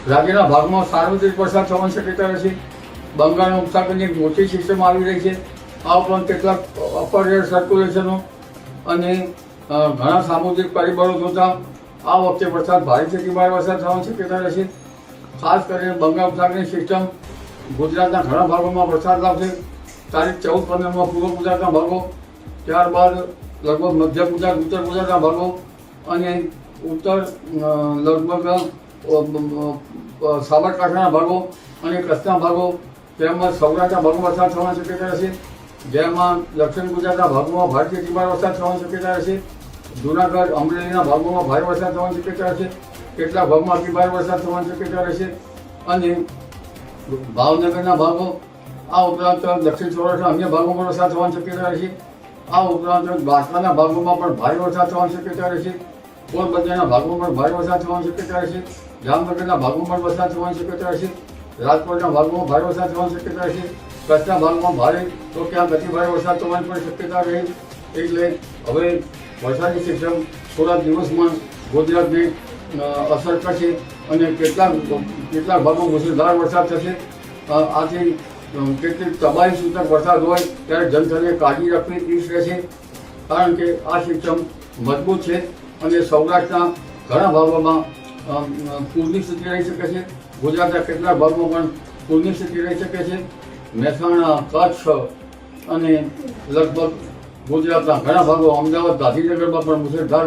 રાજ્યના ભાગમાં સાર્વત્રિક વરસાદ થવાની શક્યતા રહેશે. બંગાળના ઉપસાગરની એક મોટી સિસ્ટમ આવી રહી છે. આ ઉપરાંત કેટલાક અપર એર સર્ક્યુલેશનો અને ઘણા સામુદ્રિક પરિબળો જોતા આ વખતે વરસાદ ભારેથી ભારે વરસાદ થવાની શક્યતા રહેશે. ખાસ કરીને બંગાળ ઉપસાગરની સિસ્ટમ ગુજરાતના ઘણા ભાગોમાં વરસાદ લાવશે. તારીખ 14-15માં પૂર્વ ગુજરાતના ભાગો, ત્યારબાદ લગભગ મધ્ય ગુજરાત, ઉત્તર ગુજરાતના ભાગો અને ઉત્તર લગભગ સાબરકાંઠાના ભાગો અને કચ્છના ભાગો તેમજ સૌરાષ્ટ્રના ભાગોમાં વરસાદ થવાની શક્યતા રહેશે. જેમાં દક્ષિણ ગુજરાતના ભાગોમાં ભારેથી ભારે વરસાદ થવાની શક્યતા રહેશે. જૂનાગઢ, અમરેલીના ભાગોમાં ભારે વરસાદ થવાની શક્યતા રહેશે. કેટલાક ભાગમાં અતિભારે વરસાદ થવાની શક્યતા રહેશે. અને ભાવનગરના ભાગો, આ ઉપરાંત દક્ષિણ સૌરાષ્ટ્રના અન્ય ભાગોમાં વરસાદ થવાની શક્યતા રહેશે. આ ઉપરાંત દ્વારકાના ભાગોમાં પણ ભારે વરસાદ થવાની શક્યતા રહેશે. પોરબંદરના ભાગોમાં પણ ભારે વરસાદ થવાની શક્યતા રહેશે. જામનગરના ભાગોમાં પણ વરસાદ થવાની શક્યતા રહેશે. રાજકોટના ભાગોમાં ભારે વરસાદ થવાની શક્યતા રહેશે. કચ્છના ભાગમાં ભારે તો ક્યાંક અતિભારે વરસાદ થવાની પણ શક્યતા રહે. એટલે હવે વરસાદની સિસ્ટમ થોડા દિવસમાં ગુજરાતને અસર કરશે અને કેટલાક ભાગમાં મુશળધાર વરસાદ થશે. આથી કેટલીક તબાહી સૂચક વરસાદ હોય ત્યારે જનતાને કાળજી રાખવી ઈચ્છ રહેશે. કારણ કે આ સિસ્ટમ મજબૂત છે અને સૌરાષ્ટ્રના ઘણા ભાગોમાં પૂરની સ્થિતિ રહી શકે છે. ગુજરાતના કેટલાક ભાગમાં પણ પૂરની સ્થિતિ રહી શકે છે. મહેસાણા, કચ્છ અને લગભગ ગુજરાતના ઘણા ભાગો, અમદાવાદ, ગાંધીનગરમાં પણ મુશળધાર